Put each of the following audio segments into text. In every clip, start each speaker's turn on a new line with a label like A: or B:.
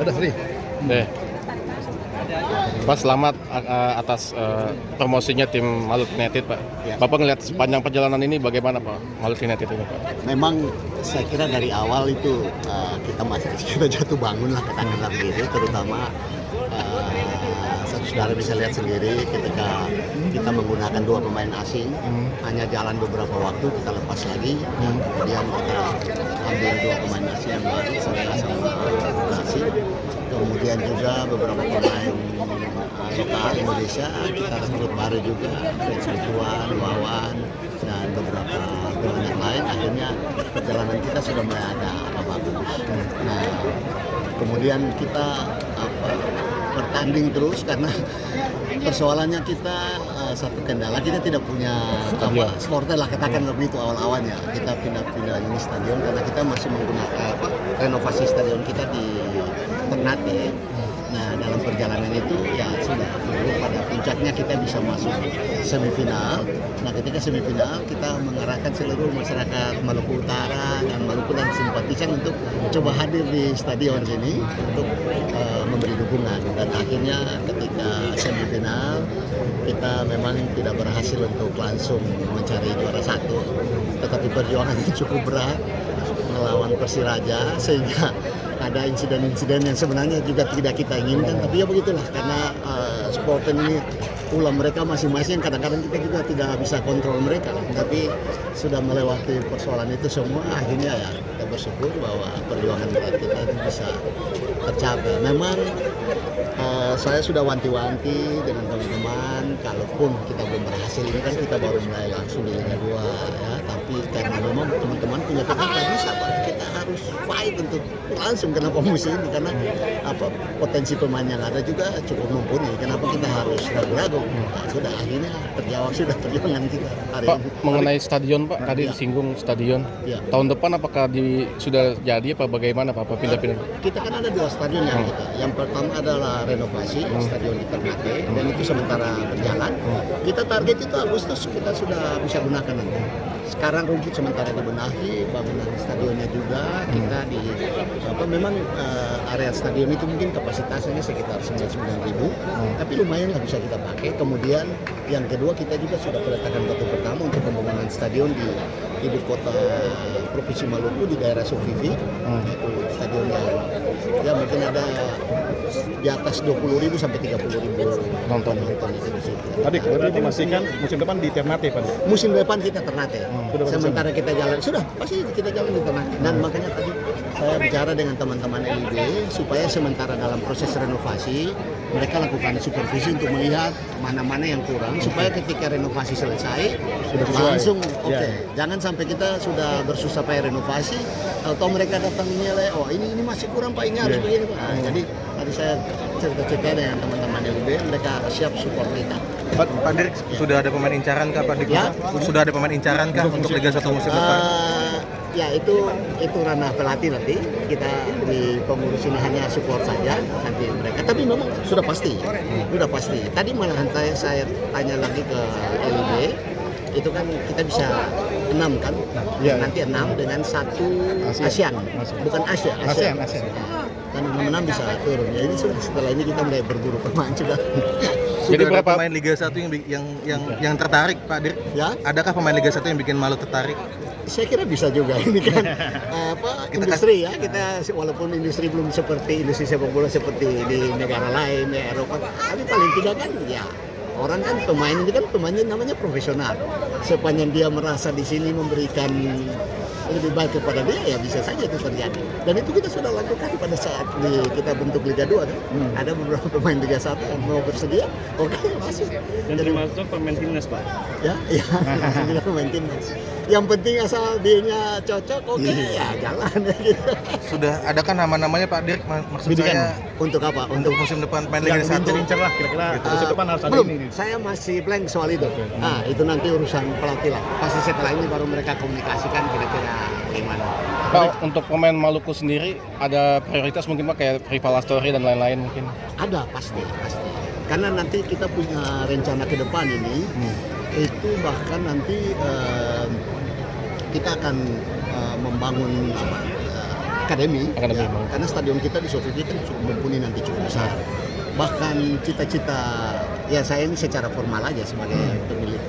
A: Udah free.
B: Deh. Pak, selamat atas promosinya tim Maluku United, Pak.
C: Ya.
B: Bapak ngelihat sepanjang perjalanan ini bagaimana, Pak, Maluku United ini, Pak?
C: Memang saya kira dari awal itu kita jatuh bangun lah katakanlah begitu, terutama saudara bisa lihat sendiri ketika kita menggunakan 2 pemain asing, hanya jalan beberapa waktu kita lepas lagi, dan kemudian kita ambil 2 pemain asing yang baru, saya sama Bekasi. Kemudian juga beberapa pemain lokal Indonesia kita rekrut baru juga, Frits Butuan, Wawan, dan beberapa pemain yang lain. Akhirnya perjalanan kita sudah mulai ada bagus. Nah, kemudian kita bertanding terus karena persoalannya kita satu kendala, kita tidak punya supporter lah katakan lebih itu awal-awalnya. Kita pindah-pindah ini stadion karena kita masih menggunakan renovasi stadion kita di Ternate. Nah, dalam perjalanan itu ya sudah pada puncaknya kita bisa masuk semifinal. Nah, ketika semifinal kita mengarahkan seluruh masyarakat Maluku Utara dan Maluku dan simpatisan untuk coba hadir di stadion sini untuk memberi dukungan. Dan akhirnya ketika semifinal kita memang tidak berhasil untuk langsung mencari juara 1, tetapi perjuangan itu cukup berat melawan Persiraja sehingga ada insiden-insiden yang sebenarnya juga tidak kita inginkan, tapi ya begitulah karena supporter ini ulah mereka masing-masing, kadang-kadang kita juga tidak bisa kontrol mereka, tapi sudah melewati persoalan itu semua, akhirnya ya kita bersyukur bahwa perjuangan berat kita itu bisa tercapai. Memang saya sudah wanti-wanti dengan teman-teman, kalaupun kita belum berhasil, ini kan kita baru mulai langsung di Liga 2 ya, tapi karena memang teman-teman punya tekad bisa Pak, kita harus fight untuk langsung kenapa musim ini, karena potensi pemain yang ada juga cukup mumpuni, kenapa kita harus ragu-ragu. Nah, sudah akhirnya terjawab sudah perjuangan kita hari
B: Pak,
C: ini.
B: mengenai stadion, Pak, tadi disinggung stadion.
C: Ya.
B: Tahun depan apakah sudah jadi apa bagaimana, Pak, pindah-pindah?
C: Kita kan ada 2 stadion yang kita. Yang pertama adalah renovasi stadion di Ternate dan itu sementara berjalan. Kita target itu Agustus kita sudah bisa gunakan nanti. Sekarang rumput sementara dibenahi, bangunan stadionnya juga kita memang area stadion itu mungkin kapasitasnya sekitar 99.000, tapi lumayan lah bisa kita pakai. Kemudian yang kedua kita juga sudah peletakan batu pertama untuk pembangunan stadion di ibu kota Provinsi Maluku di daerah Sufifi. Itu stadion yang ya mungkin ada di atas 20.000 sampai 30.000 nonton itu di situ.
A: Tadi berarti memastikan musim depan di Ternate, Pak.
C: Musim depan kita Ternate. Sementara kita jalan sudah pasti kita jalan di Ternate. Dan makanya tadi saya bicara dengan teman-teman LIB supaya sementara dalam proses renovasi mereka lakukan supervisi untuk melihat mana-mana yang kurang supaya ketika renovasi selesai
A: sudah sesuai.
C: Langsung oke.
A: Ya.
C: Jangan sampai kita sudah bersusah payah renovasi atau mereka datang nilai ini masih kurang Pak, ini harus begini Pak. Nah, jadi tadi saya cerita-cerita dengan teman-teman LIB, mereka siap support kita.
D: Pak Dirk, sudah ada pemain incaran kah Pak Dirk?
C: Ya?
D: Sudah ada pemain incaran kah untuk Liga 1 musim depan?
C: Ya itu ranah pelatih nanti, kita di pengurus ini hanya support saja nanti mereka, tapi memang sudah pasti. Tadi malahan saya tanya lagi ke LIB, itu kan kita bisa 6 kan, nanti 6 dengan 1 ASEAN, bukan Asia. Kan 6 bisa turun. Ya ini sudah, setelah ini kita mulai berburu pemain sudah.
D: Jadi berapa pemain Liga 1 yang tertarik Pak Dirk?
C: Ya?
D: Adakah pemain Liga 1 yang bikin Malu tertarik?
C: Saya kira bisa juga, ini kan industri ya, kita walaupun industri belum seperti industri sepak bola seperti di negara lain ya Eropa, tapi paling tidak kan ya orang kan pemain ini kan pemainnya namanya profesional, sepanjang dia merasa di sini memberikan lebih baik kepada dia ya bisa saja itu terjadi, dan itu kita sudah lakukan pada saat kita bentuk Liga 2 kan. Ada beberapa pemain Liga 1 yang mau bersedia, oke, masuk.
E: Dan termasuk pemain timnas Pak.
C: Ya, juga pemain timnas. Yang penting asal dianya cocok, oke, ya jalan ya gitu.
D: Sudah adakah nama-namanya Pak Dirk? Maksud saya
C: Untuk apa?
D: untuk musim depan main Liga 1.
A: Incer lah kira-kira musim depan harus ada
C: Belum,
A: ini.
C: saya masih blank soal itu. Nah, itu nanti urusan pelatih lah. Pasti setelah ini baru mereka komunikasikan kira-kira gimana.
B: Pak, untuk pemain Maluku sendiri ada prioritas mungkin Pak kayak rival Astori dan lain-lain mungkin?
C: Ada pasti. Karena nanti kita punya rencana ke depan ini, itu bahkan nanti kita akan membangun akademi,
B: Akademi,
C: ya,
B: memang.
C: karena stadion kita di Soviet kan cukup mumpuni, nanti cukup besar. Bahkan cita-cita, ya saya ini secara formal aja sebagai pemilik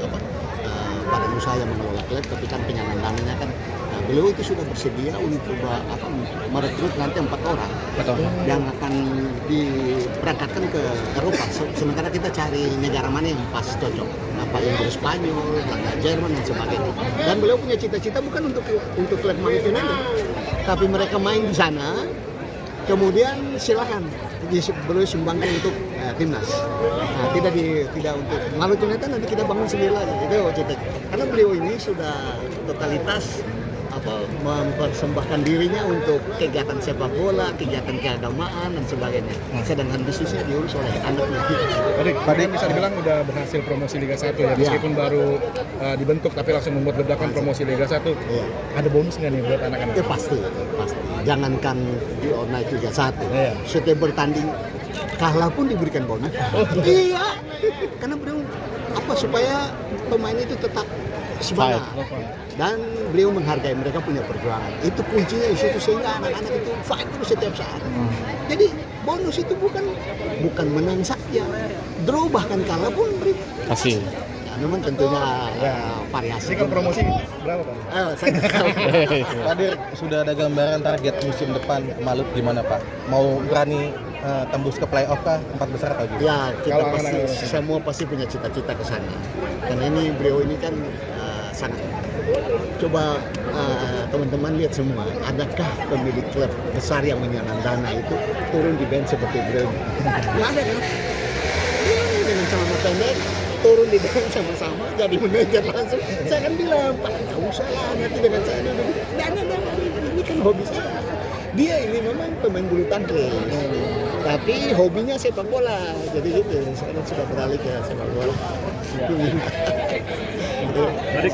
C: badan usaha yang mengelola klub, tapi kan penyandang dananya kan beliau itu sudah bersedia untuk merekrut nanti 4 orang
B: Betul.
C: yang akan diberangkatkan ke Eropa. Sementara kita cari negara mana yang pas cocok, apa Inggris, Spanyol, Jerman dan sebagainya. Dan beliau punya cita-cita bukan untuk klub Maluku United, tapi mereka main di sana, kemudian silakan beliau sumbangkan untuk timnas. Nah, tidak untuk Maluku United, nanti kita bangun sendiri lagi. Itu cita. Karena beliau ini sudah totalitas mempersembahkan dirinya untuk kegiatan sepak bola, kegiatan keagamaan dan sebagainya. Sedangkan bisnisnya diurus oleh anaknya.
A: Tadi bisa dibilang udah berhasil promosi Liga 1 ya, meskipun baru dibentuk tapi langsung membuat ledakan promosi Liga 1.
C: Iya.
A: Ada bonus nggak nih buat anak-anak?
C: Itu pasti. Jangankan di naik Liga 1,
A: Iya.
C: setiap bertanding kalah pun diberikan bonus. Iya, karena beliau supaya pemain itu tetap semangat dan beliau menghargai mereka punya perjuangan. Itu kuncinya di situ, sehingga anak-anak itu fight terus setiap saat. Jadi bonus itu bukan menang saja, draw bahkan kalah pun beri.
B: Kasih.
C: Ya, memang tentunya variasi.
A: Ini kan promosi berapa Pak?
C: Saya nggak tahu.
D: Pak Dir, sudah ada gambaran target musim depan Maluku gimana Pak? Mau berani tembus ke playoff kah? 4 besar atau gimana?
C: Ya, kita
A: Kalau
C: pasti
A: anak-anak
C: semua pasti punya cita-cita ke sana. Dan ini beliau ini kan sangat. Coba teman-teman lihat semua, adakah pemilik klub besar yang menyandang dana itu turun di bench seperti beliau? Nggak ada kan? Ini dengan celana pendek turun di bench sama-sama jadi manajer langsung. Saya kan bilang, Pak, nggak usah lah nanti dengan saya dulu. Dana, ini kan hobi saya. Dia ini memang pemain bulu tangkis, tapi hobinya sepak bola. Jadi gitu, sekarang sudah beralih ke sepak bola.
E: Tadi